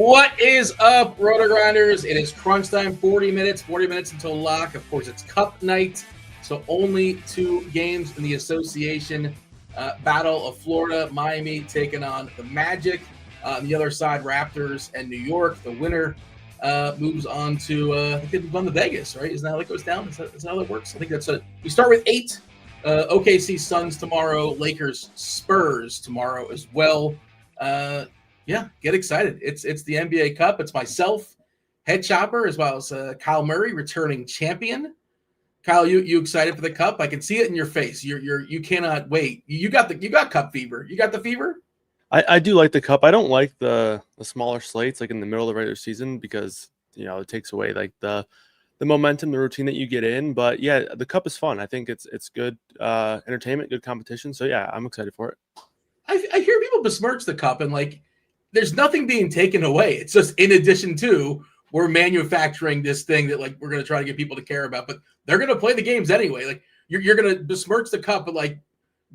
What is up, RotoGrinders? It is crunch time, 40 minutes until lock. Of course, it's Cup night, so only 2 games in the association. Battle of Florida, Miami taking on the Magic. On the other side, Raptors and New York. The winner moves on to, I think it moves on to Vegas, right? Isn't that how it goes down? Is that how that works? I think that's it. We start with 8. OKC Suns tomorrow, Lakers Spurs tomorrow as well. Yeah, get excited. It's the NBA Cup. It's myself, Head Chopper, as well as Kyle Murray, returning champion. Kyle, you excited for the Cup? I can see it in your face. You cannot wait. You got Cup fever. You got the fever? I do like the Cup. I don't like the smaller slates like in the middle of the regular season because it takes away like the momentum, the routine that you get in. But yeah, the Cup is fun. I think it's good entertainment, good competition. So yeah, I'm excited for it. I hear people besmirch the Cup and like there's nothing being taken away. It's just in addition to we're manufacturing this thing that like we're going to try to get people to care about, but they're going to play the games anyway. Like you're going to besmirch the Cup, but like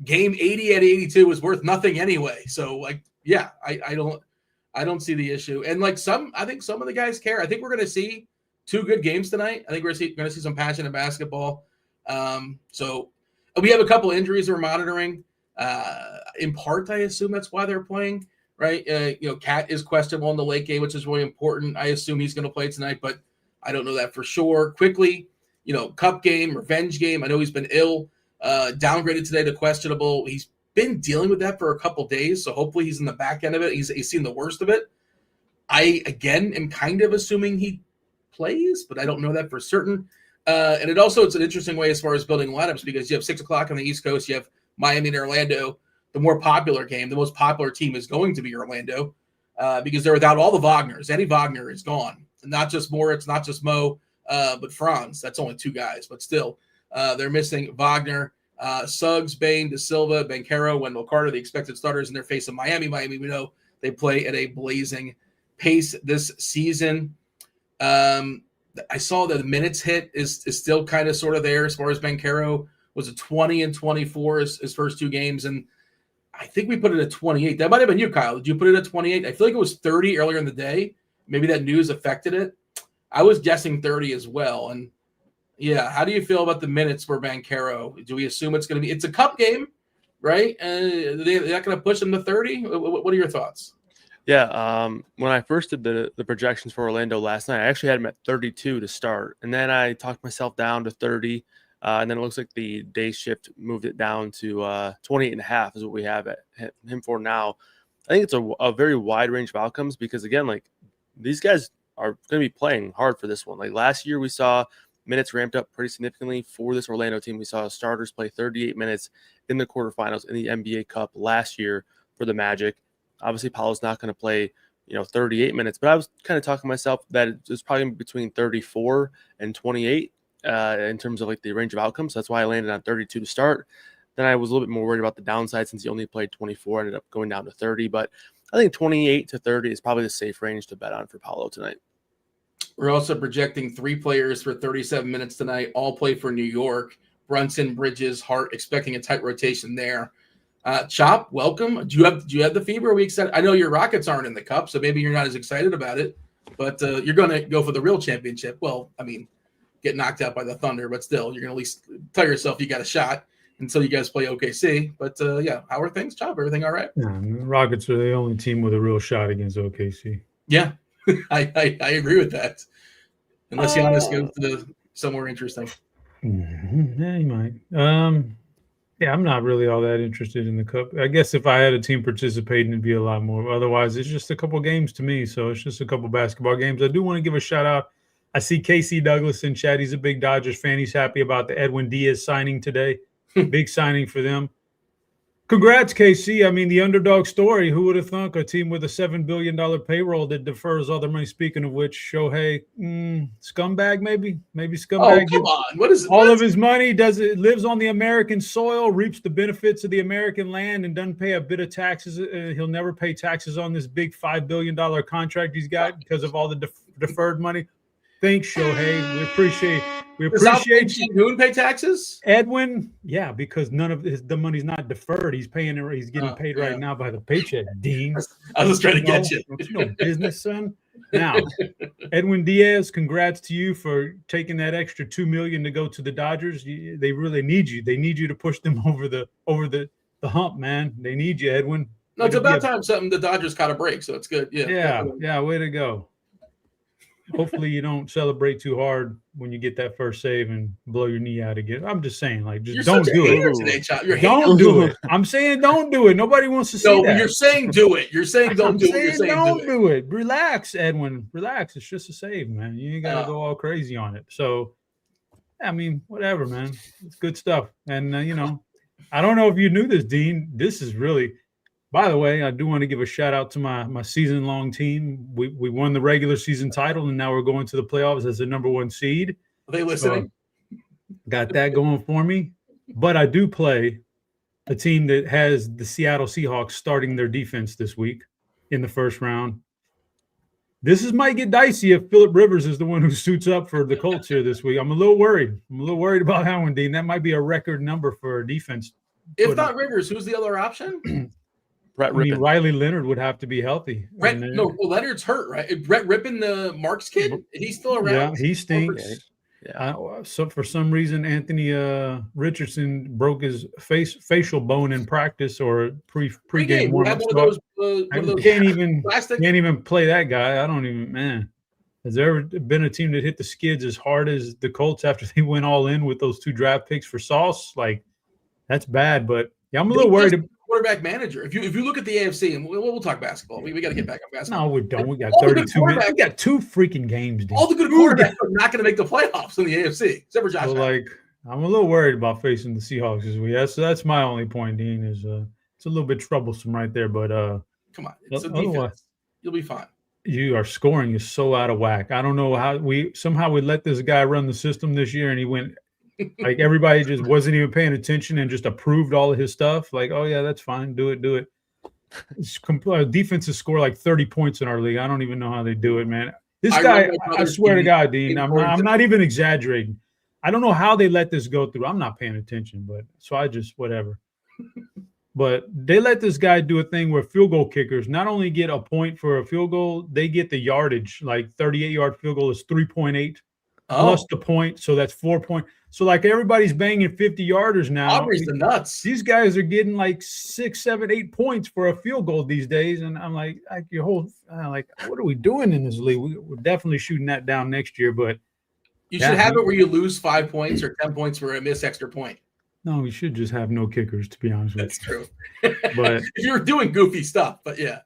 game 80 at 82 is worth nothing anyway. So like, yeah, I don't see the issue. And like I think some of the guys care. I think we're going to see 2 good games tonight. I think we're going to see some passionate basketball. So we have a couple injuries we're monitoring. In part, I assume that's why they're playing. Right, Cat is questionable in the late game, which is really important. I assume he's going to play tonight, but I don't know that for sure. Quickly, Cup game, revenge game. I know he's been ill, downgraded today to questionable. He's been dealing with that for a couple days, so hopefully he's in the back end of it. He's seen the worst of it. I again am kind of assuming he plays, but I don't know that for certain. And it's an interesting way as far as building lineups because you have 6:00 on the East Coast, you have Miami and Orlando. The more popular game, the most popular team is going to be Orlando because they're without all the Wagners. Eddie Wagner is gone. Not just Moritz, not just Mo, but Franz. That's only 2 guys, but still they're missing Wagner, Suggs, Bain, De Silva, Banchero, Wendell Carter, the expected starters in their face of Miami. Miami, we know they play at a blazing pace this season. I saw that the minutes hit is still kind of sort of there as far as Banchero was a 20 and 24 his first 2 games, and I think we put it at 28. That might have been you, Kyle. Did you put it at 28? I feel like it was 30 earlier in the day. Maybe that news affected it. I was guessing 30 as well. And yeah, how do you feel about the minutes for Banchero? Do we assume it's going to be? It's a Cup game, right? They're not going to push him to 30. What are your thoughts? Yeah, when I first did the projections for Orlando last night, I actually had him at 32 to start, and then I talked myself down to 30. And then it looks like the day shift moved it down to 28.5 is what we have at him for now. I think it's a very wide range of outcomes because, again, like these guys are going to be playing hard for this one. Like last year we saw minutes ramped up pretty significantly for this Orlando team. We saw starters play 38 minutes in the quarterfinals in the NBA Cup last year for the Magic. Obviously, Paolo's not going to play 38 minutes, but I was kind of talking to myself that it's probably between 34 and 28. In terms of like the range of outcomes. So that's why I landed on 32 to start. Then I was a little bit more worried about the downside since he only played 24, ended up going down to 30. But I think 28 to 30 is probably the safe range to bet on for Paolo tonight. We're also projecting 3 players for 37 minutes tonight, all play for New York. Brunson, Bridges, Hart, expecting a tight rotation there. Chop, welcome. Do you have the fever? Are we excited? I know your Rockets aren't in the Cup, so maybe you're not as excited about it. But you're going to go for the real championship. Well, I mean, get knocked out by the Thunder, but still, you're going to at least tell yourself you got a shot until you guys play OKC. But yeah, how are things, Chop? Everything all right? Yeah, Rockets are the only team with a real shot against OKC. Yeah, I agree with that. Unless Giannis goes to somewhere interesting. Yeah, he might. Yeah, I'm not really all that interested in the Cup. I guess if I had a team participating, it'd be a lot more. Otherwise, it's just a couple games to me. So it's just a couple basketball games. I do want to give a shout out. I see Casey Douglas in chat. He's a big Dodgers fan. He's happy about the Edwin Diaz signing today. Big signing for them. Congrats, KC. I mean, the underdog story. Who would have thunk a team with a $7 billion payroll that defers all their money? Speaking of which, Shohei, scumbag maybe? Maybe scumbag. Oh, come on. What is it? All of his money lives on the American soil, reaps the benefits of the American land, and doesn't pay a bit of taxes. He'll never pay taxes on this big $5 billion contract he's got because of all the deferred money. Thanks, Shohei. We appreciate you. Who would pay taxes? Edwin, yeah, because none of the money's not deferred. He's getting paid right now by the paycheck. Dean, I was just trying to get you. No business, son. Now, Edwin Diaz, congrats to you for taking that extra $2 million to go to the Dodgers. They really need you. They need you to push them over the hump, man. They need you, Edwin. No, it's about time the Dodgers caught a break, so it's good. Yeah, way to go. Hopefully you don't celebrate too hard when you get that first save and blow your knee out again. I'm just saying, like, just don't do it. Today, don't do it. I'm saying don't do it. Nobody wants to see that. No, you're saying do it. You're saying don't do it. You're saying don't do it. Relax, Edwin. Relax. It's just a save, man. You ain't got to go all crazy on it. So, I mean, whatever, man. It's good stuff. And, I don't know if you knew this, Dean. This is really – by the way, I do want to give a shout out to my season-long team. We won the regular season title, and now we're going to the playoffs as the number 1 seed. Are they listening? So, got that going for me. But I do play a team that has the Seattle Seahawks starting their defense this week in the first round. Might get dicey if Phillip Rivers is the one who suits up for the Colts here this week. I'm a little worried. About that one, Dean. That might be a record number for defense. If not Rivers, who's the other option? Riley Leonard would have to be healthy. Leonard's hurt, right? Brett Rippon, the Marks kid, he's still around. Yeah, he stinks. Yeah. So for some reason, Anthony Richardson broke his facial bone in practice or pre-game warm-up. Can't even play that guy. I don't even, man. Has there ever been a team that hit the skids as hard as the Colts after they went all in with those 2 draft picks for Sauce? Like, that's bad. But yeah, I'm a little worried. Quarterback manager. If you look at the AFC, and we'll talk basketball. We got to get back on basketball. No, we don't. We got 32 minutes. We got 2 freaking games. Dude. All the good quarterbacks are not going to make the playoffs in the AFC, except for Josh. So, I'm a little worried about facing the Seahawks this week. That's my only point, Dean. Is it's a little bit troublesome right there, but come on, it's a defense. You'll be fine. Our scoring is so out of whack. I don't know how we let this guy run the system this year, and he went. Like everybody just wasn't even paying attention and just approved all of his stuff. Like, oh yeah, that's fine. Do it. Defenses score like 30 points in our league. I don't even know how they do it, man. This guy, I swear to God, Dean, I'm not even exaggerating. I don't know how they let this go through. I'm not paying attention, but so I just whatever. But they let this guy do a thing where field goal kickers not only get a point for a field goal, they get the yardage. Like 38-yard field goal is 3.8 plus the point, so that's 4 points. So, like, everybody's banging 50-yarders now. Aubrey's the nuts. These guys are getting, like, 6, 7, 8 points for a field goal these days. And I'm like what are we doing in this league? We're definitely shooting that down next year. But you should have it where you lose 5 points or 10 points for a missed extra point. No, we should just have no kickers, to be honest with you. That's true. But you're doing goofy stuff, but yeah.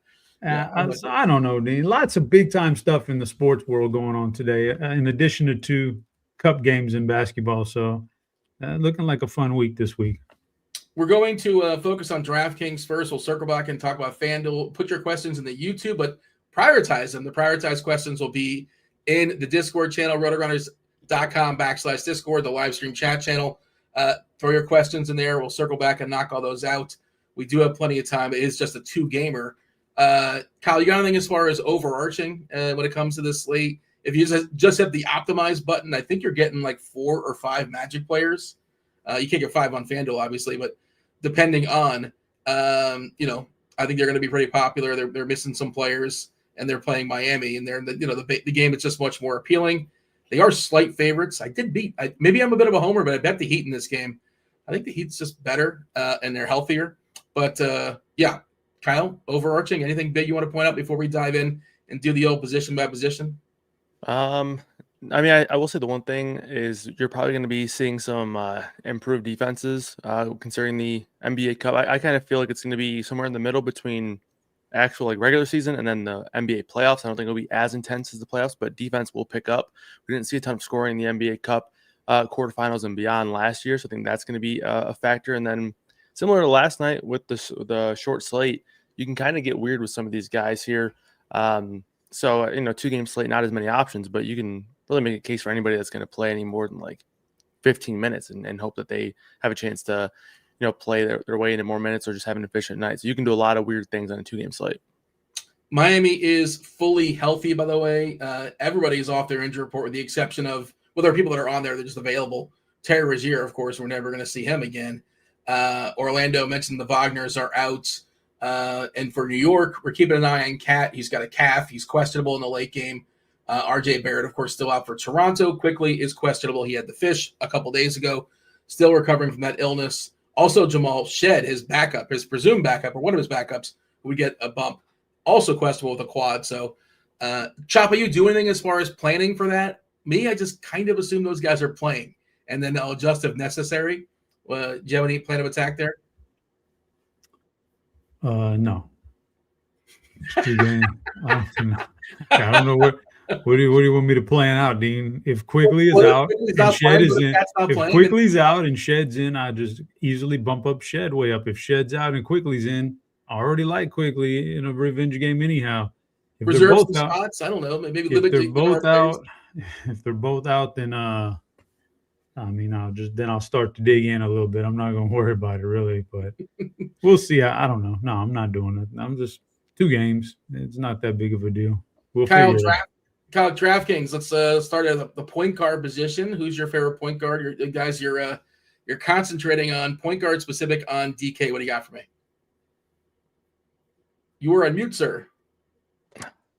I don't know, Dean. Lots of big-time stuff in the sports world going on today, in addition to 2 Cup games in basketball. So looking like a fun week this week. We're going to focus on DraftKings first. We'll circle back and talk about FanDuel. Put your questions in the YouTube, but prioritize them. The prioritized questions will be in the Discord channel, rotogrinders.com/Discord, the live stream chat channel. Throw your questions in there. We'll circle back and knock all those out. We do have plenty of time. It is just a 2-gamer. Kyle, you got anything as far as overarching when it comes to this slate? If you just hit the optimize button, I think you're getting like 4 or 5 Magic players. You can't get 5 on FanDuel, obviously, but depending on, I think they're going to be pretty popular. They're missing some players, and they're playing Miami, and they're the game. It's just much more appealing. They are slight favorites. Maybe I'm a bit of a homer, but I bet the Heat in this game. I think the Heat's just better, and they're healthier. But yeah, Kyle, overarching, anything big you want to point out before we dive in and do the old position by position? I will say the one thing is you're probably going to be seeing some improved defenses considering the NBA Cup. I kind of feel like it's going to be somewhere in the middle between actual regular season and then the NBA playoffs. I don't think it'll be as intense as the playoffs, but defense will pick up. We didn't see a ton of scoring in the NBA Cup quarterfinals and beyond last year, so I think that's going to be a factor. And then similar to last night with the short slate, you can kind of get weird with some of these guys here. So, 2-game slate, not as many options, but you can really make a case for anybody that's going to play any more than 15 minutes and hope that they have a chance to, play their way into more minutes or just have an efficient night. So you can do a lot of weird things on a 2-game slate. Miami is fully healthy, by the way. Everybody is off their injury report with the exception of, there are people that are on there that are just available. Terry Rozier, of course, we're never going to see him again. Orlando mentioned the Wagners are out. And for New York, we're keeping an eye on Cat. He's got a calf. He's questionable in the late game. RJ Barrett, of course, still out for Toronto. Quickly is questionable. He had the fish a couple days ago, still recovering from that illness. Also, Jamal Shed, his backup, his presumed backup, or one of his backups, who would get a bump, also questionable with a quad. So, Chop, are you doing anything as far as planning for that? Me, I just kind of assume those guys are playing, and then I'll adjust if necessary. Do you have any plan of attack there? No. It's 2 games. I don't know what do you want me to plan out, Dean? If Quickly is out and Shed is in, if Quickly's out and Shed's in, I just easily bump up Shed way up. If Shed's out and Quickly's in, I already like Quickly in a revenge game anyhow. If reserve some spots. I don't know. Maybe if they're both out. If they're both out, then I mean, I'll start to dig in a little bit. I'm not gonna worry about it really, but we'll see. I don't know. No, I'm not doing it. I'm just 2 games. It's not that big of a deal. Kyle, DraftKings. Let's start at the point guard position. Who's your favorite point guard? You're concentrating on point guard specific on DK. What do you got for me? You were on mute, sir.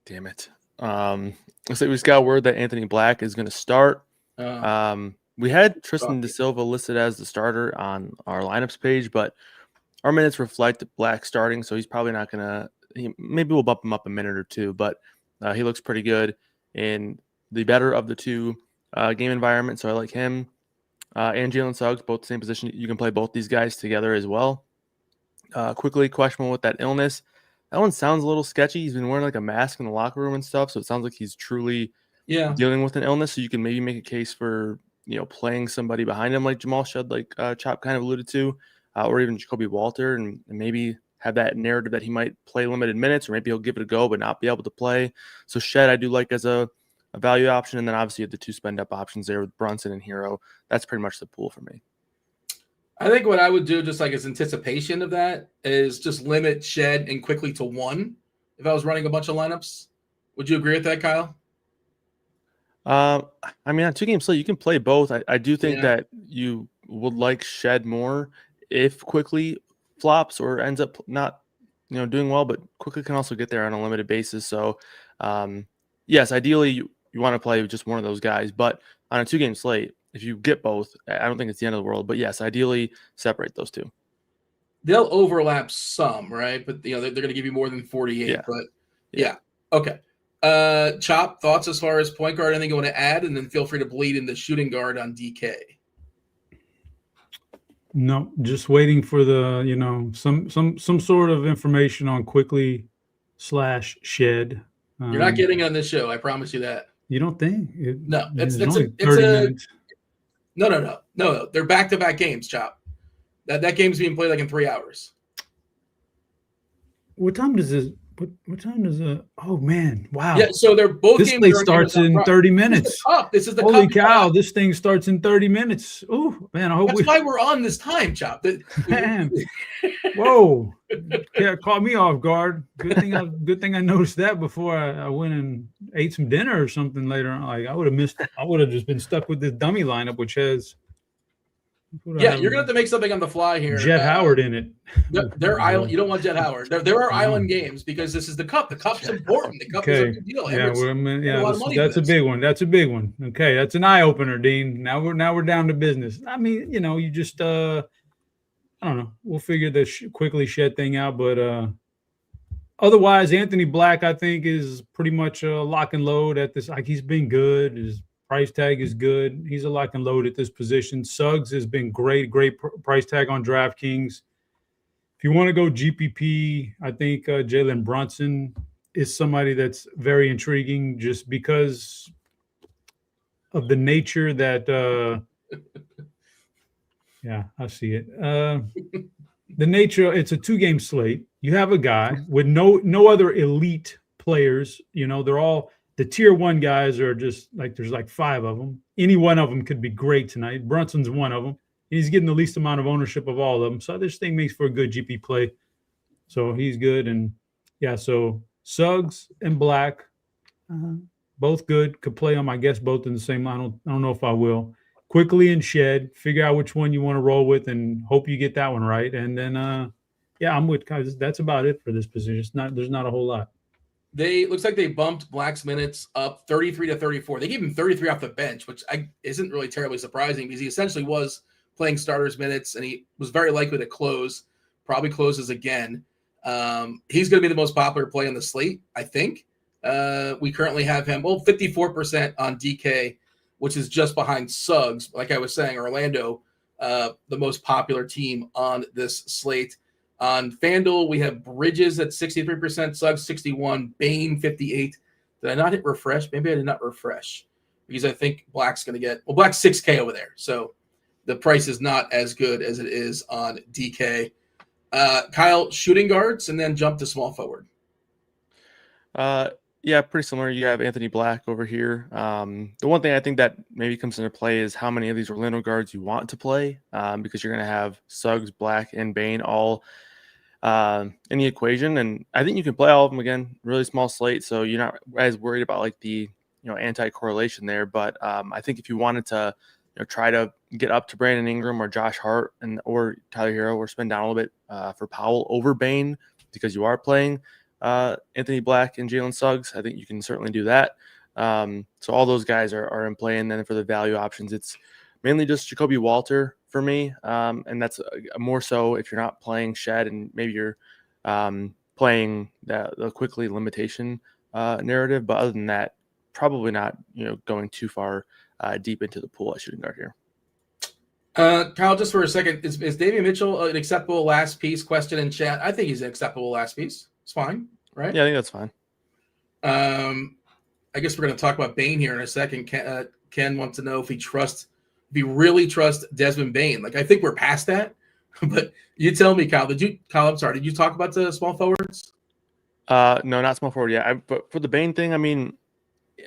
Damn it. So we just got word that Anthony Black is going to start. We had Tristan Da Silva listed as the starter on our lineups page, but our minutes reflect Black starting, so he's probably not going to. Maybe we'll bump him up a minute or 2, but he looks pretty good in the better of the 2 game environment, so I like him. And Jalen Suggs, both the same position. You can play both these guys together as well. Quickly questionable with that illness. That one sounds a little sketchy. He's been wearing like a mask in the locker room and stuff, so it sounds like he's truly dealing with an illness. So you can maybe make a case for playing somebody behind him like Jamal Shed, like Chop kind of alluded to, or even Jacoby Walter, and maybe have that narrative that he might play limited minutes, or maybe he'll give it a go but not be able to play. So Shed I do like as a value option, and then obviously you have the 2 spend up options there with Brunson and Hero. That's pretty much the pool for me. I think what I would do, just like as anticipation of that, is just limit Shed and Quickly to 1 if I was running a bunch of lineups. Would you agree with that, Kyle? I mean, on 2 game slate, you can play both. I do think that you would like Shed more if Quickly flops or ends up not doing well, but Quickly can also get there on a limited basis. So yes, ideally you want to play just one of those guys, but on a 2 game slate, if you get both, I don't think it's the end of the world. But yes, ideally separate those 2. They'll overlap some, right? But they're going to give you more than 48. Yeah. But yeah, okay. Chop, thoughts as far as point guard? Anything you want to add, and then feel free to bleed into shooting guard on DK. No, just waiting for the some sort of information on Quickly /Shed. You're not getting on this show. I promise you that. You don't think? No, it's 30 minutes. No. They're back-to-back games, Chop. That game's being played like in 3 hours. What time does this? What time does it? Oh man! Wow. Yeah. So they're both. This thing starts in 30 minutes. This is the holy cow! This thing starts in 30 minutes. Oh man! I hope that's why we're on this time, Chop. Man. Whoa! Yeah, caught me off guard. Good thing I noticed that before I went and ate some dinner or something later on. Like I would have missed. I would have just been stuck with this dummy lineup, which has. Yeah, you're gonna have to make something on the fly here. Jet Howard in it. They're island. You don't want Jet Howard. There are island games because this is the cup. The cup's important. The cup is a big deal. That's a big one. That's a big one. Okay, that's an eye opener, Dean. Now we're down to business. I mean, you just I don't know. We'll figure the Quickly Shed thing out, but otherwise, Anthony Black I think is pretty much a lock and load at this. Like he's been good. His price tag is good. He's a lock and load at this position. Suggs has been great price tag on DraftKings. If you want to go GPP, I think Jalen Brunson is somebody that's very intriguing just because of the nature that yeah, I see it. The nature, it's a 2-game slate. You have a guy with no other elite players. They're all the tier 1 guys are just like there's like 5 of them. Any one of them could be great tonight. Brunson's one of them. He's getting the least amount of ownership of all of them. So this thing makes for a good GP play. So he's good. And yeah, so Suggs and Black, both good. Could play them, I guess, both in the same line. I don't know if I will. Quickly and Shed. Figure out which one you want to roll with and hope you get that one right. And then Yeah, I'm with guys. That's about it for this position. There's not a whole lot. Looks like they bumped Black's minutes up 33 to 34. They gave him 33 off the bench, which isn't really terribly surprising because he essentially was playing starters minutes and he was very likely to close. Probably closes again. He's going to be the most popular play on the slate, I think. We currently have him 54% on DK, which is just behind Suggs. Like I was saying, Orlando, the most popular team on this slate. On FanDuel, we have Bridges at 63%, Suggs 61, Bane 58. Did I not hit refresh? Maybe I did not refresh because I think Black's going to get Black's 6K over there. So the price is not as good as it is on DK. Kyle, shooting guards and then jump to small forward. Yeah, pretty similar. You have Anthony Black over here. The one thing I think that maybe comes into play is how many of these Orlando guards you want to play, because you're going to have Suggs, Black, and Bane all in the equation, and I think you can play all of them again. Really small slate, so you're not as worried about like the anti-correlation there. But I think if you wanted to try to get up to Brandon Ingram or Josh Hart or Tyler Hero or spend down a little bit for Powell over Bane because you are playing Anthony Black and Jalen Suggs, I think you can certainly do that. So all those guys are in play, and then for the value options, it's mainly just Jacoby Walter for me, and that's more so if you're not playing Shed and maybe you're playing the quickly limitation narrative. But other than that, probably not going too far deep into the pool at shooting guard here. Kyle, just for a second, is Davion Mitchell an acceptable last piece? Question in chat. I think he's an acceptable last piece. It's fine, right? Yeah, I think that's fine. I guess we're going to talk about Bane here in a second. Ken wants to know if he really trusts Desmond Bane. Like, I think we're past that, but you tell me, Kyle. I'm sorry. Did you talk about the small forwards? No, not small forward. Yeah, but for the Bane thing, I mean,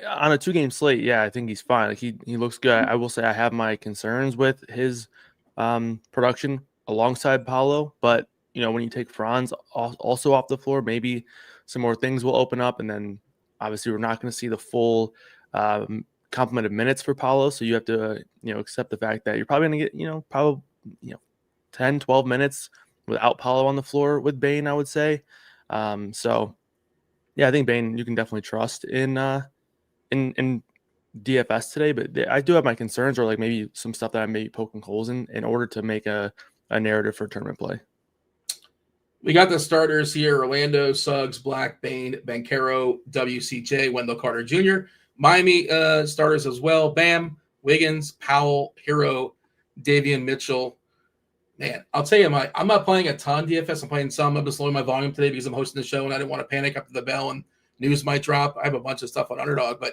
on a 2-game slate, yeah, I think he's fine. Like he looks good. I will say I have my concerns with his production alongside Paolo, but when you take Franz also off the floor, maybe some more things will open up, and then obviously we're not going to see the full complement of minutes for Paolo, so you have to accept the fact that you're probably going to get 10, 12 minutes without Paolo on the floor with Bane, I would say. So yeah, I think Bane you can definitely trust in DFS today, but I do have my concerns, or like maybe some stuff that I may be poking holes in order to make a narrative for tournament play. We got the starters here: Orlando, Suggs, Black, Bane, Banchero, WCJ, Wendell Carter Jr. Miami starters as well: Bam, Wiggins, Powell, Hero, Davion Mitchell. Man, I'll tell you, I'm not playing a ton DFS. I'm playing some. I'm just lowering my volume today because I'm hosting the show and I didn't want to panic after the bell and news might drop. I have a bunch of stuff on Underdog, but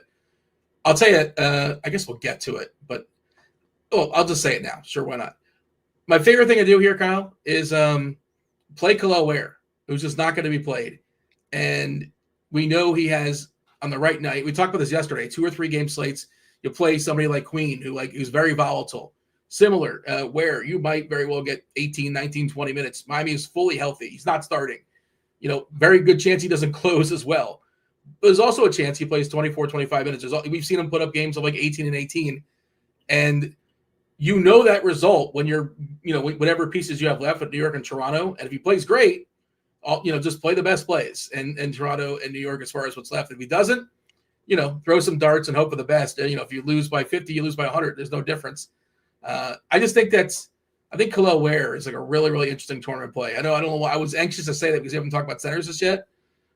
I'll tell you, I guess we'll get to it. But I'll just say it now. Sure, why not? My favorite thing to do here, Kyle, is play Khalil Ware, who's just not going to be played. And we know he has, on the right night, we talked about this yesterday, 2 or 3 game slates, you play somebody like Queen, who's very volatile. Similar, where you might very well get 18, 19, 20 minutes. Miami is fully healthy. He's not starting. Very good chance he doesn't close as well. But there's also a chance he plays 24, 25 minutes. We've seen him put up games of like 18 and 18. And that result when you're, whatever pieces you have left with New York and Toronto. And if he plays great, just play the best plays in Toronto and New York as far as what's left. If he doesn't, throw some darts and hope for the best. If you lose by 50, you lose by 100. There's no difference. I just think I think Khalil Ware is like a really, really interesting tournament play. I don't know why I was anxious to say that because we haven't talked about centers just yet.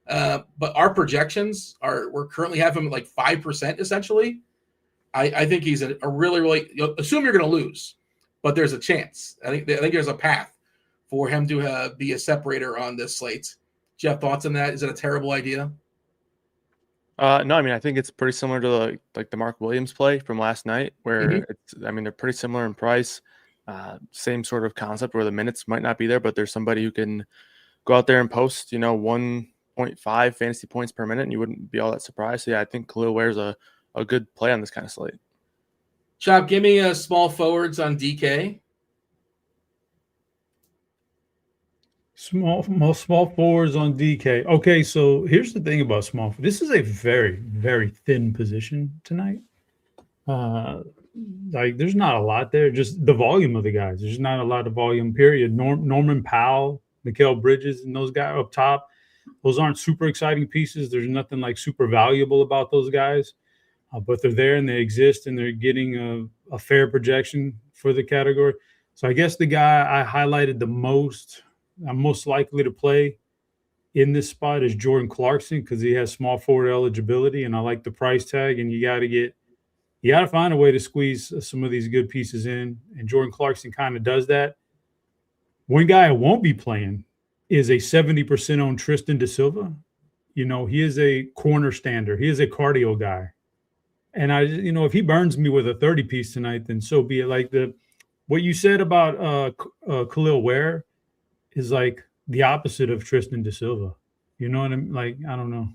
But our projections we're currently have him at like 5% essentially. I think he's a really, really, assume you're going to lose, but there's a chance. I think there's a path for him to be a separator on this slate. Jeff, thoughts on that? Is it a terrible idea? No, I mean, I think it's pretty similar to the Mark Williams play from last night where they're pretty similar in price. Same sort of concept where the minutes might not be there, but there's somebody who can go out there and post, 1.5 fantasy points per minute and you wouldn't be all that surprised. So yeah, I think Khalil Ware's a good play on this kind of slate. Chop, give me small forwards on DK. Small forwards on DK. Okay, so here's the thing about small. This is a very, very thin position tonight. There's not a lot there. Just the volume of the guys. There's not a lot of volume. Period. Norman Powell Mikal Bridges and those guys up top. Those aren't super exciting pieces. There's nothing like super valuable about those guys, but they're there and they exist and they're getting a fair projection for the category. So I guess the guy I highlighted the most, I'm most likely to play in this spot is Jordan Clarkson because he has small forward eligibility and I like the price tag. And you got to find a way to squeeze some of these good pieces in. And Jordan Clarkson kind of does that. One guy I won't be playing is a 70% owned Tristan Da Silva. You know, he is a corner stander. He is a cardio guy. And if he burns me with a 30 piece tonight, then so be it. Like what you said about Khalil Ware is like the opposite of Tristan Da Silva. You know what I mean? Like, I don't know.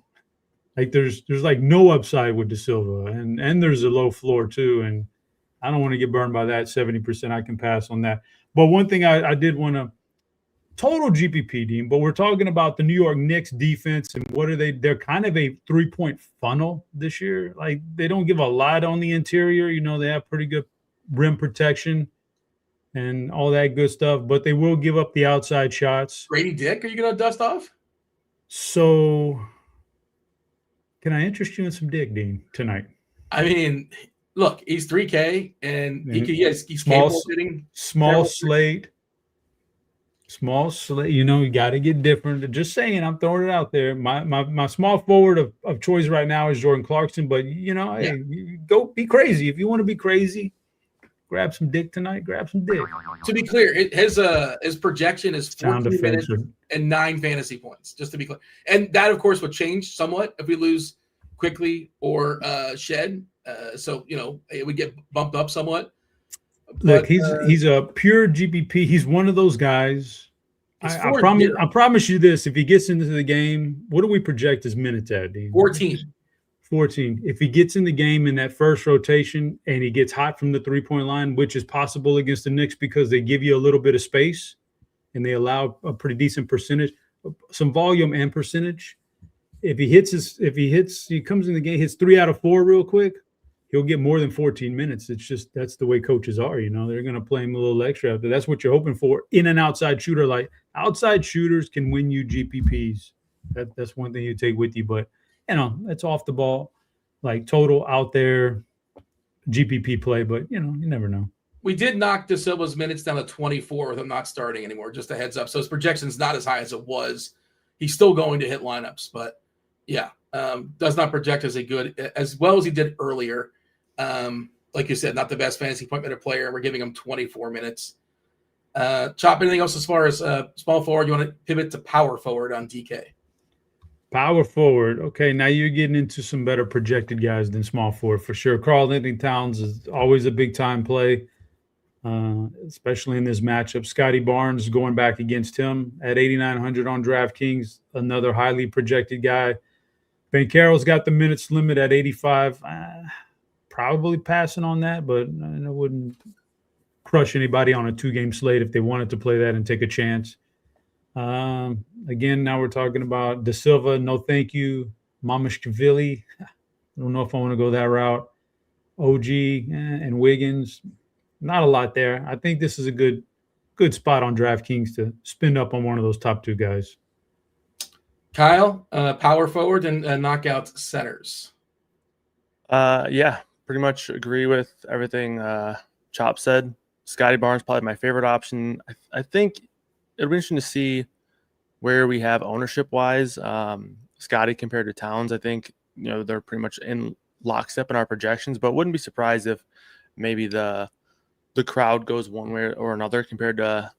Like there's like no upside with Da Silva and there's a low floor too. And I don't want to get burned by that 70%. I can pass on that. But one thing I did want to total GPP, Dean, but we're talking about the New York Knicks defense and what are they? They're kind of a 3-point funnel this year. Like they don't give a lot on the interior. You know, they have pretty good rim protection and all that good stuff, but they will give up the outside shots. Grady Dick, are you going to dust off? So can I interest you in some Dick, Dean, tonight? I mean, look, he's 3K and he's small slate. Small slate, you got to get different. Just saying, I'm throwing it out there. My small forward of choice right now is Jordan Clarkson, but hey, you go be crazy. If you want to be crazy, grab some Dick tonight, grab some Dick. To be clear, his projection is 14 minutes and 9 fantasy points, just to be clear. And that, of course, would change somewhat if we lose quickly or Shed. So, it would get bumped up somewhat. Look, he's a pure GPP. He's one of those guys. I promise you this. If he gets into the game, what do we project his minutes at, Dean? 14. 14. If he gets in the game in that first rotation and he gets hot from the three-point line, which is possible against the Knicks because they give you a little bit of space and they allow a pretty decent percentage, some volume and percentage. If he comes in the game, hits 3 out of 4 real quick, he'll get more than 14 minutes. It's just that's the way coaches are. They're going to play him a little extra out there. That's what you're hoping for in an outside shooter. Like outside shooters can win you GPPs. That's one thing you take with you. But that's off the ball, like total out there GPP play. But you never know. We did knock Da Silva's minutes down to 24 with him not starting anymore. Just a heads up. So his projection's not as high as it was. He's still going to hit lineups, but yeah, does not project as well as he did earlier. Like you said, not the best fantasy point minute player, and we're giving him 24 minutes. Chop, anything else as far as small forward? You want to pivot to power forward on DK? Power forward. Okay, now you're getting into some better projected guys than small forward for sure. Karl-Anthony Towns is always a big time play, especially in this matchup. Scotty Barnes going back against him at 8,900 on DraftKings, another highly projected guy. Ben Carroll's got the minutes limit at 85. Probably passing on that, but I wouldn't crush anybody on a 2-game slate if they wanted to play that and take a chance. Again, now we're talking about Da Silva. No, thank you. Mamashvili. I don't know if I want to go that route. OG and Wiggins. Not a lot there. I think this is a good spot on DraftKings to spin up on one of those top 2 guys. Kyle, power forward and knockout centers. Yeah, pretty much agree with everything Chop said. Scotty Barnes probably my favorite option. I think it'll be interesting to see where we have ownership-wise. Scotty compared to Towns, I think they're pretty much in lockstep in our projections, but wouldn't be surprised if maybe the crowd goes one way or another compared to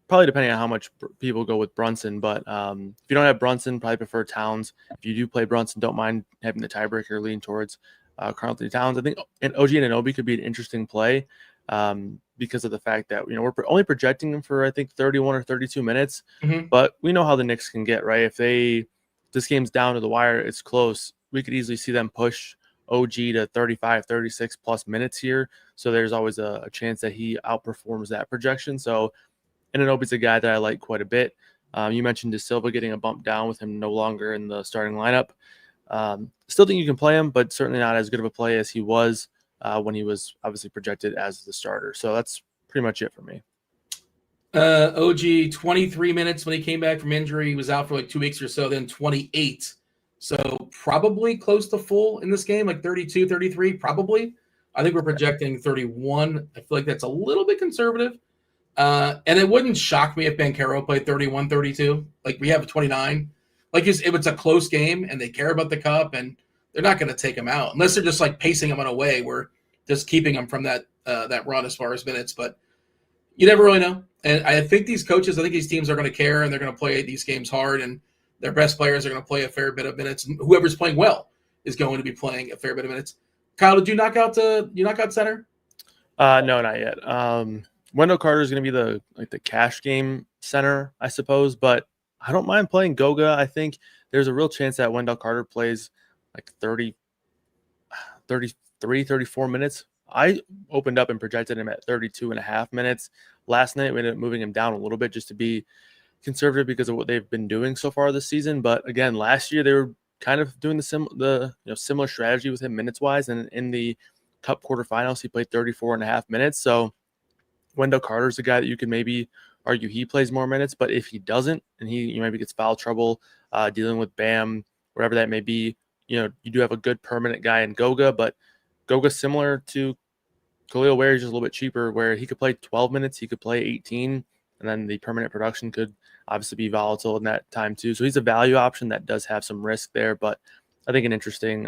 probably depending on how much people go with Brunson. But if you don't have Brunson, probably prefer Towns. If you do play Brunson, don't mind having the tiebreaker lean towards Karl-Anthony Towns. I think and OG Anunoby could be an interesting play because of the fact that we're only projecting him for I think 31 or 32 minutes, but we know how the Knicks can get, right? If this game's down to the wire, it's close. We could easily see them push OG to 35, 36 plus minutes here. So there's always a chance that he outperforms that projection. So Anunoby's a guy that I like quite a bit. You mentioned Da Silva getting a bump down with him no longer in the starting lineup. Still think you can play him, but certainly not as good of a play as he was when he was obviously projected as the starter. So that's pretty much it for me. OG 23 minutes when he came back from injury. He was out for like 2 weeks or so, then 28. So probably close to full in this game, like 32, 33, probably. I think we're projecting 31. I feel like that's a little bit conservative. And it wouldn't shock me if Banchero played 31, 32. Like we have a 29. Like if it's a close game and they care about the cup and they're not going to take him out unless they're just like pacing him in a way where just keeping him from that run as far as minutes. But you never really know. And I think these teams are going to care and they're going to play these games hard and their best players are going to play a fair bit of minutes. And whoever's playing well is going to be playing a fair bit of minutes. Kyle, did you knock out center? No, not yet. Wendell Carter is going to be the cash game center, I suppose, but I don't mind playing Goga. I think there's a real chance that Wendell Carter plays like 30, 33, 34 minutes. I opened up and projected him at 32 and a half minutes. Last night, we ended up moving him down a little bit just to be conservative because of what they've been doing so far this season. But again, last year they were kind of doing the similar strategy with him minutes wise. And in the Cup quarterfinals, he played 34 and a half minutes. So Wendell Carter's the guy that you can maybe argue he plays more minutes. But if he doesn't, and he maybe gets foul trouble dealing with Bam, whatever that may be, you do have a good permanent guy in Goga. But Goga's similar to Khalil Ware, he's just a little bit cheaper, where he could play 12 minutes, he could play 18, and then the permanent production could obviously be volatile in that time too. So he's a value option that does have some risk there, but I think an interesting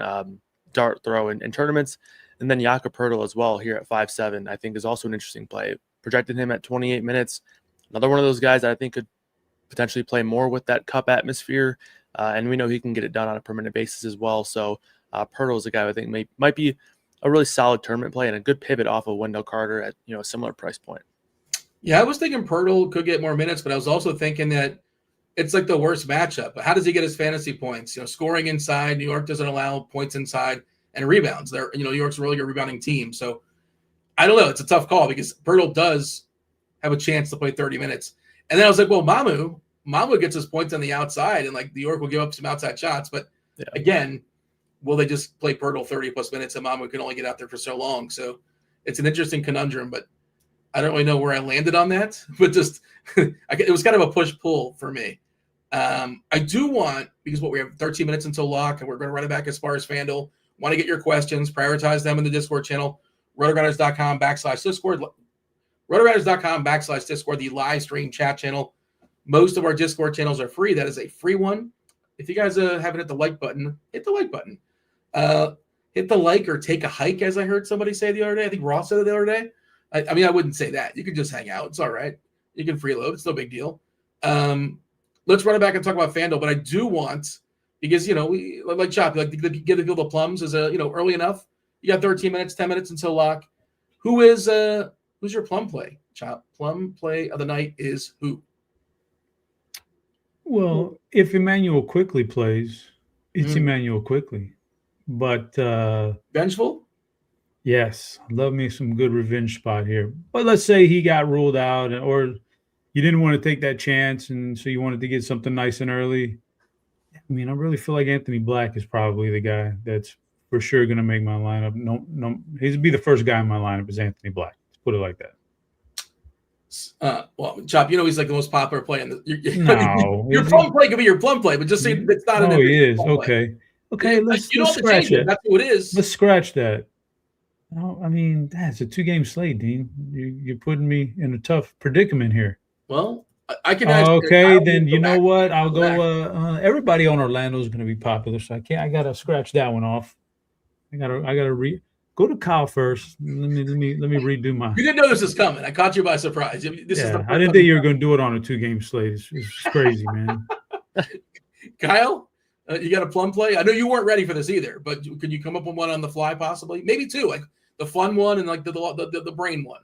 dart throw in tournaments. And then Jakob Poeltl as well here at 5'7", I think is also an interesting play. Projected him at 28 minutes. Another one of those guys that I think could potentially play more with that cup atmosphere. And we know he can get it done on a permanent basis as well. So Poeltl is a guy I think might be a really solid tournament play and a good pivot off of Wendell Carter at a similar price point. Yeah, I was thinking Poeltl could get more minutes, but I was also thinking that it's like the worst matchup. But how does he get his fantasy points? Scoring inside, New York doesn't allow points inside and rebounds. New York's a really good rebounding team. So I don't know. It's a tough call because Poeltl does have a chance to play 30 minutes. And then I was like, well, Mamu gets his points on the outside, and like New York will give up some outside shots. But again, will they just play Poeltl 30 plus minutes and Mamu can only get out there for so long? So it's an interesting conundrum, but I don't really know where I landed on that. But just it was kind of a push-pull for me. I do want, because we have 13 minutes until lock, and we're going to run it back as far as FanDuel. Want to get your questions, prioritize them in the Discord channel, RotoGrinders.com/Discord. RotoGrinders.com/Discord, the live stream chat channel. Most of our Discord channels are free. That is a free one. If you guys haven't hit the like button, hit the like button. Hit the like or take a hike, as I heard somebody say the other day. I think Ross said it the other day. I mean, I wouldn't say that. You can just hang out. It's all right. You can freeload. It's no big deal. Let's run it back and talk about FanDuel. But I do want, because, we like Chop, like to give the plums is early enough. You got 13 minutes, 10 minutes until lock. Who's your plum play, Chop? Plum play of the night is who? Well, if Emmanuel Quickly plays, it's Emmanuel Quickly. But vengeful? Yes, love me some good revenge spot here. But let's say he got ruled out, or you didn't want to take that chance, and so you wanted to get something nice and early. I mean, I really feel like Anthony Black is probably the guy that's for sure going to make my lineup. No, he'd be the first guy in my lineup is Anthony Black. Let's put it like that. Well, Chop, he's like the most popular play in the. No, your plum play could be your plum play, but just say it's not. Oh, he is okay. Okay, let's scratch it. That's what it is. Let's scratch that. No, I mean, that's a 2-game slate, Dean. You're putting me in a tough predicament here. Well, I can. Okay, then you know what? I'll go. Everybody on Orlando is going to be popular, so I got to scratch that one off. I gotta go to Kyle first. Let me redo my. You didn't know this was coming. I caught you by surprise. I didn't think you were going to do it on a 2-game slate. It's crazy, man. Kyle, you got a plum play? I know you weren't ready for this either, but could you come up with one on the fly, possibly? Maybe 2, like the fun one and like the brain one.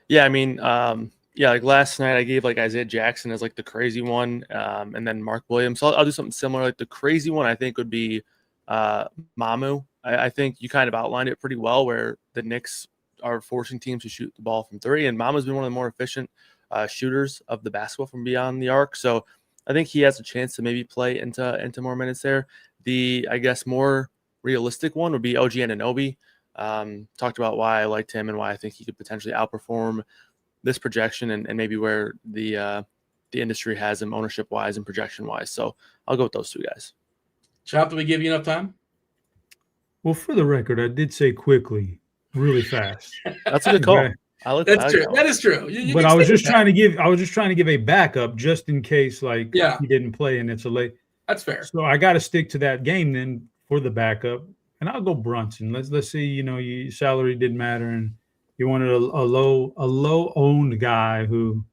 Yeah, I mean, like last night I gave like Isaiah Jackson as like the crazy one, and then Mark Williams. So I'll do something similar. Like the crazy one I think would be Mamu. I think you kind of outlined it pretty well, where the Knicks are forcing teams to shoot the ball from 3, and Mamu's been one of the more efficient shooters of the basketball from beyond the arc. So I think he has a chance to maybe play into more minutes there. The, I guess, more realistic one would be OG Anunoby. Talked about why I liked him and why I think he could potentially outperform this projection and maybe where the industry has him ownership wise and projection wise. So I'll go with those two guys. Chop, did we give you enough time? Well, for the record, I did say quickly, really fast. That's a good call. Okay. That's true. That is true. But I was just trying to give a backup just in case he didn't play and it's a late. That's fair. So I got to stick to that game then for the backup, and I'll go Brunson. Let's see. Your salary didn't matter, and you wanted a low owned guy who,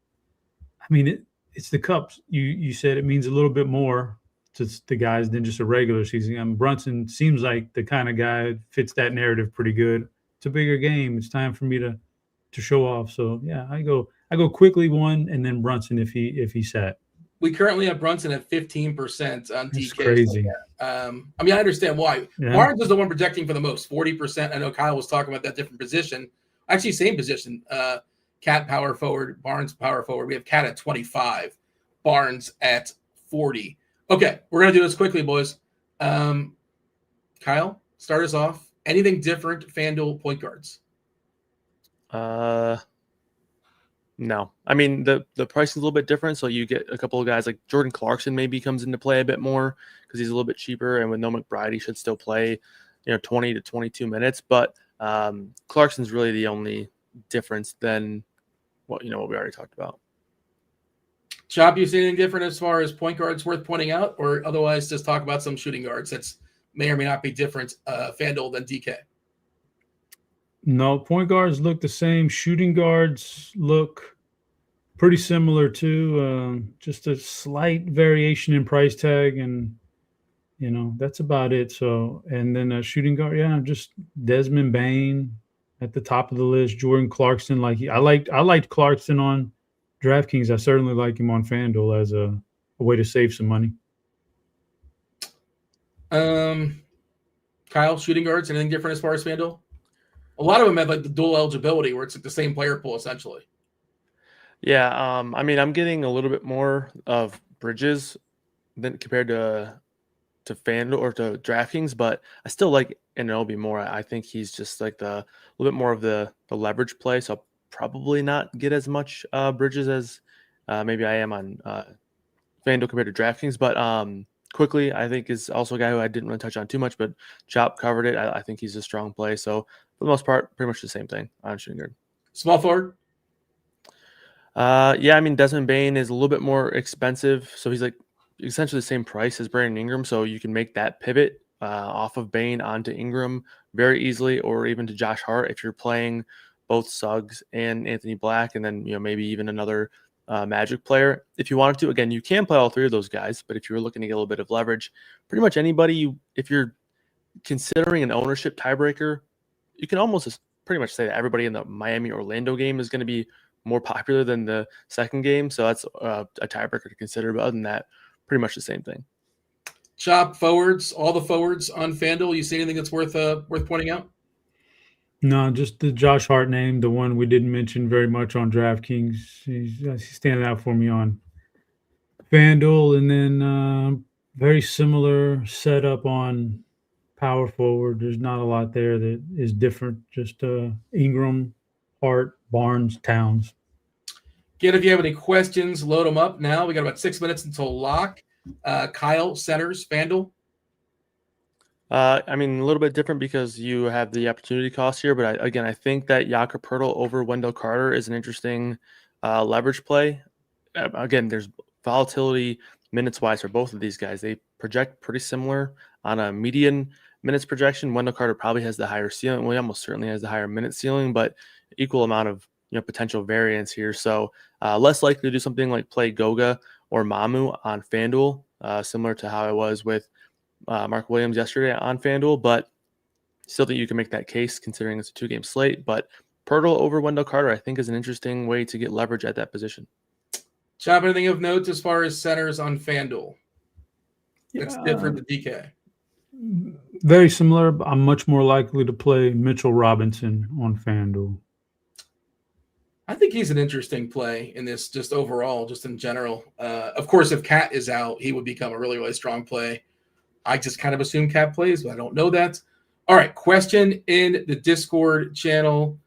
I mean, it's the Cups. You said it means a little bit more to the guys than just a regular season. Brunson seems like the kind of guy that fits that narrative pretty good. It's a bigger game. It's time for me to show off. So yeah, I go quickly one and then Brunson if he sat. We currently have Brunson at 15% on DK. That's crazy. I mean, I understand why. Yeah. Barnes is the one projecting for the most, 40%. I know Kyle was talking about that different position. Actually, same position. Cat power forward, Barnes power forward. We have Cat at 25, Barnes at 40. Okay, we're going to do this quickly, boys. Kyle, start us off. Anything different, FanDuel point guards? No. I mean, the pricing is a little bit different, so you get a couple of guys like Jordan Clarkson maybe comes into play a bit more because he's a little bit cheaper, and with no McBride, he should still play 20 to 22 minutes. But Clarkson's really the only difference than what we already talked about. Chop, you see anything different as far as point guards worth pointing out, or otherwise just talk about some shooting guards that's may or may not be different FanDuel than DK? No, point guards look the same. Shooting guards look pretty similar too. Just a slight variation in price tag, and that's about it. So, and then a shooting guard, just Desmond Bane at the top of the list. Jordan Clarkson, I liked Clarkson on DraftKings. I certainly like him on FanDuel as a way to save some money. Kyle, shooting guards, anything different as far as FanDuel? A lot of them have the dual eligibility where it's the same player pool essentially. Yeah, I mean, I'm getting a little bit more of Bridges than compared to FanDuel or to DraftKings, but I still like Anunoby more. I think he's just like a little bit more of the leverage play, so I'll probably not get as much Bridges as maybe I am on FanDuel compared to DraftKings. But quickly, I think is also a guy who I didn't really touch on too much, but Chop covered it. I think he's a strong play. So for the most part, pretty much the same thing on shooting guard. Small forward? Yeah, I mean, Desmond Bane is a little bit more expensive. So he's like essentially the same price as Brandon Ingram. So you can make that pivot off of Bane onto Ingram very easily, or even to Josh Hart if you're playing both Suggs and Anthony Black, and then maybe even another Magic player. If you wanted to, again, you can play all three of those guys, but if you're looking to get a little bit of leverage, pretty much anybody, if you're considering an ownership tiebreaker, you can almost just pretty much say that everybody in the Miami-Orlando game is going to be more popular than the second game. So that's a tiebreaker to consider. But other than that, pretty much the same thing. Chop, forwards, all the forwards on FanDuel. You see anything that's worth pointing out? No, just the Josh Hart name, the one we didn't mention very much on DraftKings. He's standing out for me on FanDuel, and then very similar setup on power forward. There's not a lot there that is different. Just Ingram, Hart, Barnes, Towns. Again, if you have any questions, load them up now. We got about 6 minutes until lock. Kyle, centers, FanDuel. I mean, a little bit different because you have the opportunity cost here, but I think that Jakob Poeltl over Wendell Carter is an interesting leverage play. Again, there's volatility minutes-wise for both of these guys. They project pretty similar on a median minutes projection. Wendell Carter probably has the higher ceiling. Well, he almost certainly has the higher minute ceiling, but equal amount of potential variance here. So less likely to do something like play Goga or Mamu on FanDuel, similar to how I was with Mark Williams yesterday on FanDuel, but still think you can make that case considering it's a 2-game slate. But Poeltl over Wendell Carter, I think, is an interesting way to get leverage at that position. Chop, anything of note as far as centers on FanDuel? It's different than DK. Very similar. But I'm much more likely to play Mitchell Robinson on FanDuel. I think he's an interesting play in this, just overall, just in general. Of course, if Cat is out, he would become a really, really strong play. I just kind of assume Cat plays, but I don't know that. All right, question in the Discord channel.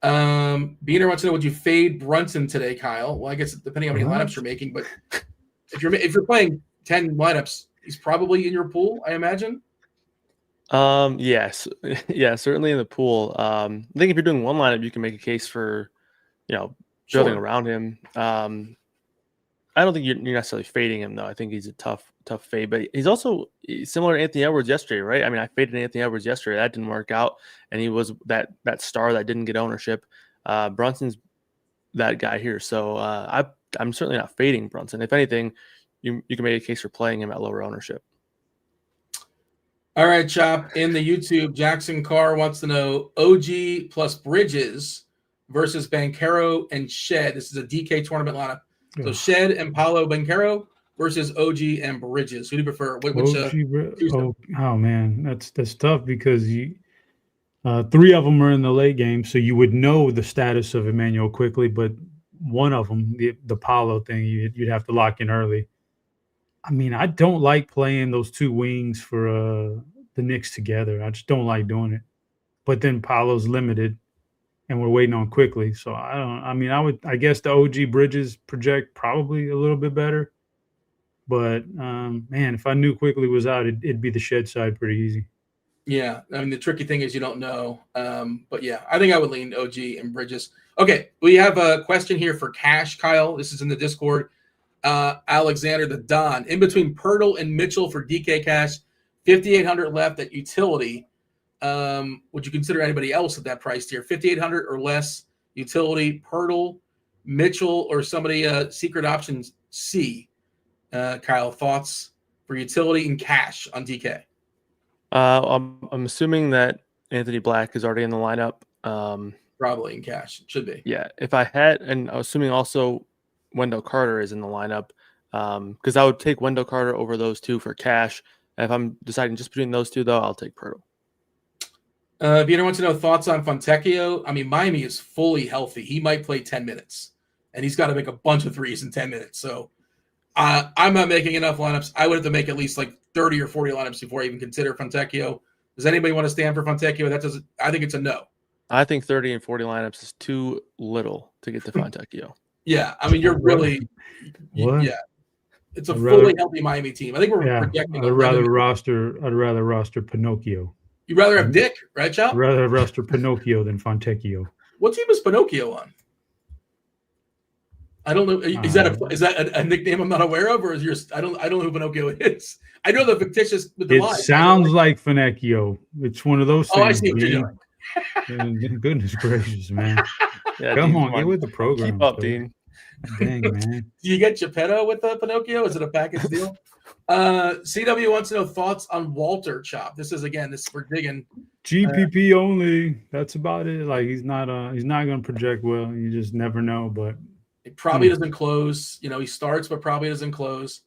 Beaner wants to know, would you fade Brunson today, Kyle? Well, I guess depending on how many lineups you're making, but if you're playing 10 lineups, he's probably in your pool, I imagine. Yes, yeah, certainly in the pool. I think if you're doing one lineup, you can make a case for, building around him. I don't think you're necessarily fading him though. I think he's a tough fade, but he's also similar to Anthony Edwards yesterday, right? I mean, I faded Anthony Edwards yesterday. That didn't work out, and he was that star that didn't get ownership. Brunson's that guy here, so I'm certainly not fading Brunson. If anything, you can make a case for playing him at lower ownership. All right, Chop. In the YouTube, Jackson Carr wants to know OG plus Bridges versus Banchero and Shed. This is a DK tournament lineup. So Shed and Paulo Banchero versus OG and Bridges. Who do you prefer? Oh man, that's tough because you 3 of them are in the late game, so you would know the status of Emmanuel quickly, but one of them, the Paulo thing, you'd have to lock in early. I mean, I don't like playing those 2 wings for the Knicks together. I just don't like doing it. But then Paulo's limited, and we're waiting on quickly. So I guess the OG Bridges project probably a little bit better. But man, if I knew quickly was out, it'd be the Shed side pretty easy. Yeah, I mean the tricky thing is you don't know. But yeah, I think I would lean OG and Bridges. Okay, we have a question here for Cash, Kyle. This is in the Discord. Alexander the Don, in between Pirtle and Mitchell for DK Cash, 5,800 left at utility. Would you consider anybody else at that price tier? 5,800 or less utility, Pirtle, Mitchell, or somebody secret options C. Kyle, thoughts for utility and cash on DK? I'm assuming that Anthony Black is already in the lineup. Probably in cash. It should be. Yeah, if I had, and I'm assuming also Wendell Carter is in the lineup, because I would take Wendell Carter over those 2 for cash. And if I'm deciding just between those 2, though, I'll take Pirtle. Biener wants to know thoughts on Fontecchio. I mean, Miami is fully healthy. He might play 10 minutes, and he's got to make a bunch of threes in 10 minutes. So I'm not making enough lineups. I would have to make at least like 30 or 40 lineups before I even consider Fontecchio. Does anybody want to stand for Fontecchio? I think it's a no. I think 30 and 40 lineups is too little to get to Fontecchio. Yeah, I mean, you're really – yeah. It's a fully healthy Miami team. I think we're projecting. I'd rather roster Pinocchio. You'd rather have Dick, right, Chop? I'd rather roster Pinocchio than Fontecchio. What team is Pinocchio on? I don't know. Is that a nickname I'm not aware of, or is yours? I don't know who Pinocchio is. I know the fictitious with the line. It sounds like Finocchio. It's one of those things. Oh, I see what you're doing. Goodness gracious, man! Yeah, come on, get with the program. Keep up, Dean. Dang, man. Do you get Geppetto with the Pinocchio? Is it a package deal? CW wants to know thoughts on Walter, Chop. We're digging. GPP only. That's about it. Like he's not going to project well. You just never know. But it probably doesn't close. He starts, but probably doesn't close.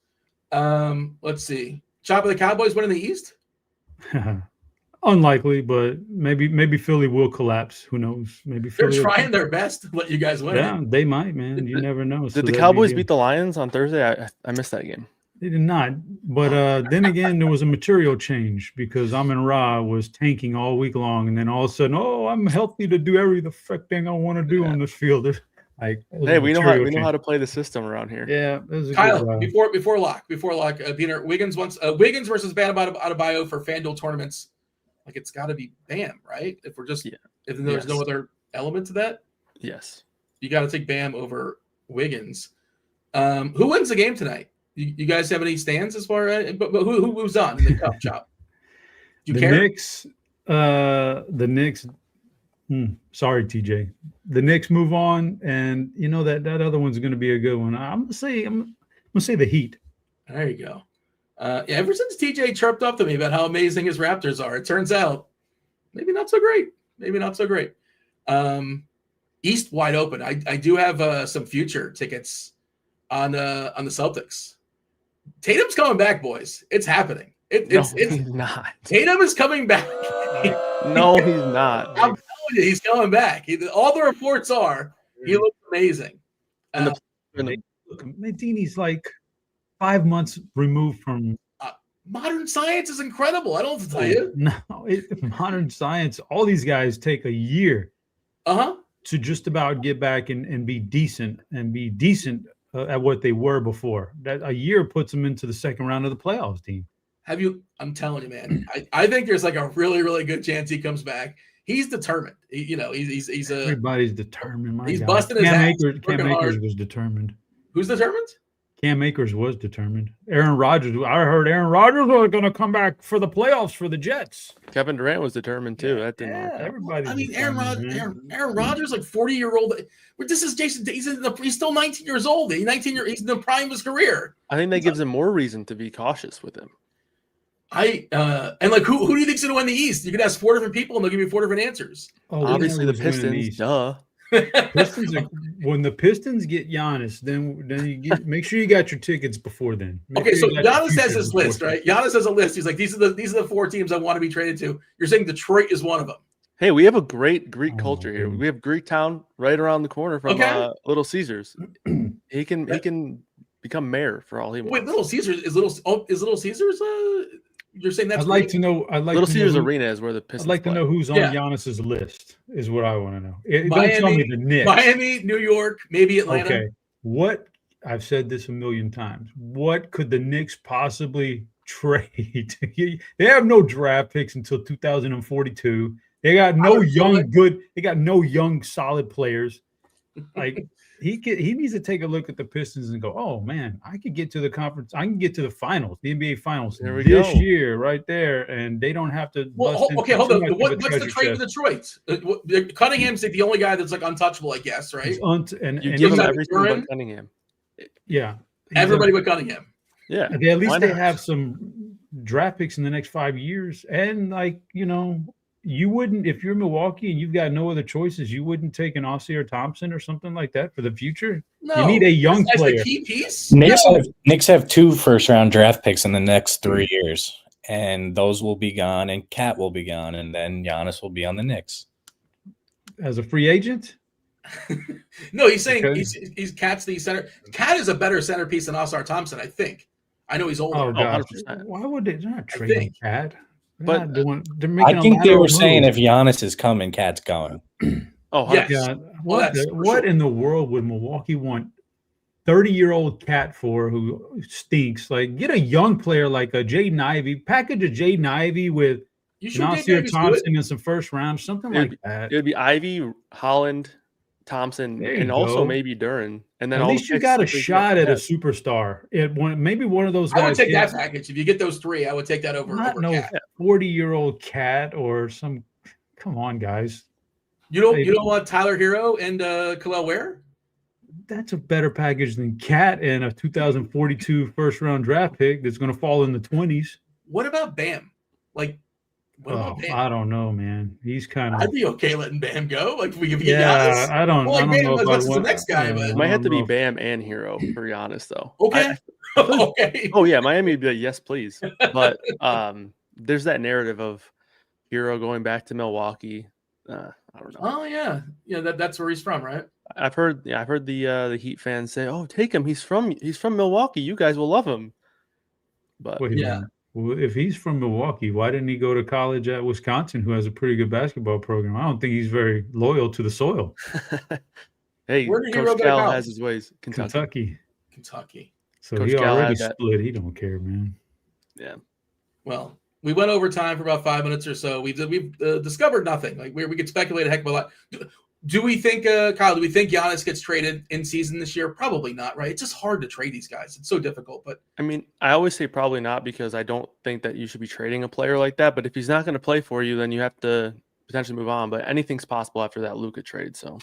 Let's see. Chop, of the Cowboys winning the East? Unlikely, but maybe Philly will collapse. Who knows? Maybe they're trying their best to let you guys win. Yeah, they might, man. You never know. Did the Cowboys beat the Lions on Thursday? I missed that game. They did not. But then again, there was a material change because Amon-Ra was tanking all week long, and then all of a sudden, I'm healthy to do every the frick thing I want to do on this field. Hey, we know how to play the system around here. Yeah, Kyle. Before lock, Peter Wiggins wants Wiggins versus Bam Adebayo for FanDuel tournaments. Like it's got to be Bam, right? If there's no other element to that, yes, you got to take Bam over Wiggins. Who wins the game tonight? You guys have any stands as far as? But who's on in the cup, Chop? Do you care? The Knicks. Sorry, TJ. The Knicks move on, and that other one's going to be a good one. I'm gonna say the Heat. There you go. Ever since TJ chirped up to me about how amazing his Raptors are, it turns out maybe not so great. East wide open. I do have some future tickets on the Celtics. Tatum's coming back, boys. It's happening. It's not. Tatum is coming back. No, he's not. I'm telling you, he's coming back. All the reports are he looks amazing. Medini's like 5 months removed from modern science is incredible. I don't have to tell you. No, modern science. All these guys take a year to just about get back and be decent at what they were before. That a year puts them into the second round of the playoffs, team. I'm telling you, man. I think there's like a really, really good chance he comes back. He's determined. He's Everybody's determined. He's busting his ass. Cam Akers was determined. Who's determined? Cam Akers was determined. Aaron Rodgers. I heard Aaron Rodgers was going to come back for the playoffs for the Jets. Kevin Durant was determined too. That didn't work out. Everybody. I mean, Aaron Rodgers, like 40-year-old. This is Jason. He's still 19 years old. He's in the prime of his career. I think that gives him more reason to be cautious with him. And like who do you think's going to win the East? You can ask 4 different people, and they'll give you 4 different answers. Oh, obviously the Pistons. Duh. When the Pistons get Giannis, then you make sure you got your tickets before then. So Giannis has his list, right? Giannis has a list. He's like, these are the 4 teams I want to be traded to. You're saying Detroit is one of them. Hey, we have a great Greek culture here. We have Greek Town right around the corner from Little Caesars. He can become mayor for all he wants. Wait, Little Caesars is Little Caesars? You're saying that's I'd like to know. Little Caesars Arena is where the Pistons I'd like to know who's on Giannis's list. Is what I want to know. Don't tell me the Knicks. Miami, New York, maybe Atlanta. Okay, what I've said this a million times. What could the Knicks possibly trade? They have no draft picks until 2042. They got no young solid players. Like he needs to take a look at the Pistons and go, oh man, I could get to the conference. I can get to the finals, the NBA finals this year right there. And they don't have to. Well, hold on. What's the trade with Detroit? Cunningham's like the only guy that's like untouchable, I guess, right? And give him everything but Cunningham. Yeah. Everybody but Cunningham. Yeah. At least they have some draft picks in the next 5 years. And you wouldn't, if you're Milwaukee and you've got no other choices, you wouldn't take an Ossie or Thompson or something like that for the future. No, you need a young player. The key piece. Knicks have 2 first-round draft picks in the next 3 years, and those will be gone, and Cat will be gone, and then Giannis will be on the Knicks as a free agent. No, he's saying he's Cat's the center. Cat is a better centerpiece than Ossie Thompson, I think. I know he's older. Oh, God. Why would they not trade Cat? But I think they were saying if Giannis is coming, Cat's going. Oh, yes. God. What in the world would Milwaukee want 30-year-old Cat for who stinks? Like, get a young player like a Jaden Ivey, package a Jaden Ivey with Nasir Thompson in some first round, something like that. It would be Ivy, Holland, Thompson, and also maybe Duran. And then at least you got a shot at a superstar. Maybe one of those guys. I would take that package. If you get those 3, I would take that over. Not no 40-year-old Cat or some. Come on, guys. You don't want Tyler Hero and Khalil Ware? That's a better package than Cat and a 2042 first-round draft pick that's going to fall in the 20s. What about Bam? I don't know, man. He's kind of. I'd be okay letting Bam go. Like if we get Giannis. I don't know about the next guy, but it might have to be Bam and Hero for Giannis, though. Okay. Okay. Oh yeah, Miami would be like, yes, please. But there's that narrative of Hero going back to Milwaukee. I don't know. Oh yeah, that's where he's from, right? I've heard the Heat fans say, "Oh, take him. He's from Milwaukee. You guys will love him." But Well, if he's from Milwaukee, why didn't he go to college at Wisconsin, who has a pretty good basketball program? I don't think he's very loyal to the soil. Hey, Coach Cal has his ways. Kentucky. So Coach he already split. He don't care, man. Yeah. Well, we went over time for about 5 minutes or so. We've discovered nothing. Like we could speculate a heck of a lot. Do we think, Kyle? Do we think Giannis gets traded in season this year? Probably not, right? It's just hard to trade these guys. It's so difficult. But I mean, I always say probably not because I don't think that you should be trading a player like that. But if he's not going to play for you, then you have to potentially move on. But anything's possible after that Luka trade. So,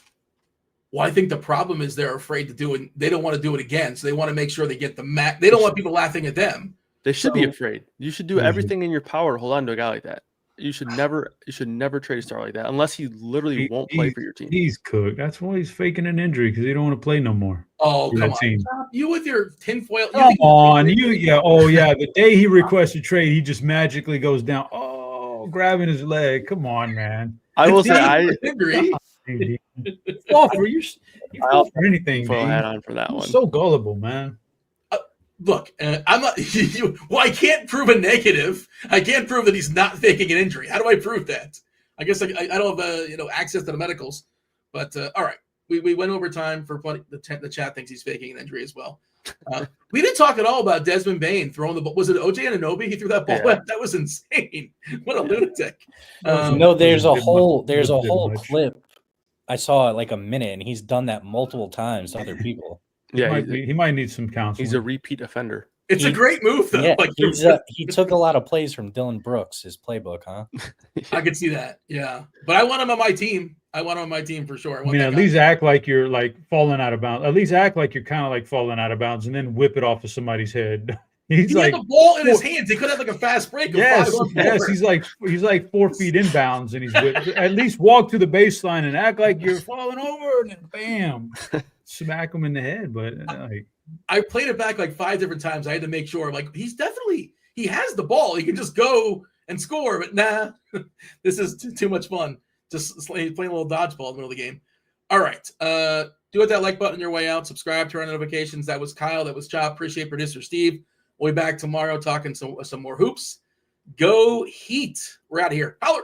well, I think the problem is they're afraid to do it. They don't want to do it again, so they want to make sure they get the max. They don't want people laughing at them. They should be afraid. You should do everything in your power to hold on to a guy like that. You should never trade a star like that unless he literally won't play for your team. He's cooked. That's why he's faking an injury because he don't want to play no more. Oh, come on. You with your tinfoil. Come on. The day he requested trade, he just magically goes down. Oh, grabbing his leg. Come on, man. I will say I agree. You fall for anything. Full hat on for that one. So gullible, man. Look, I'm not. I can't prove a negative. I can't prove that he's not faking an injury. How do I prove that? I guess I don't have access to the medicals. But all right, we went over time for plenty. The chat thinks he's faking an injury as well. We didn't talk at all about Desmond Bain throwing the ball. Was it OJ Anunoby? He threw that ball. Yeah. That was insane. What a lunatic. There's a whole much. clip. I saw like a minute, and he's done that multiple times to other people. Yeah, He might need some counseling. he's a repeat offender. It's a great move, though. Yeah, Like, he took a lot of plays from Dylan Brooks, his playbook, huh? I could see that. Yeah, but I want him on my team. I want him on my team for sure. I mean, at least act like you're like falling out of bounds. At least act like you're kind of like falling out of bounds, and then whip it off of somebody's head. He had the ball in his hands. He could have like a fast break. Yes. He's like 4 feet inbounds, and he's at least walk to the baseline and act like you're falling over, and then bam, smack him in the head. But I played it back like 5 different times. I had to make sure, like, he has the ball. He can just go and score, but nah, this is too much fun. Just playing a little dodgeball in the middle of the game. All right. Do hit that like button on your way out. Subscribe to our notifications. That was Kyle. That was Chop. Appreciate producer Steve. We'll be back tomorrow talking some more hoops. Go Heat. We're out of here. Holler.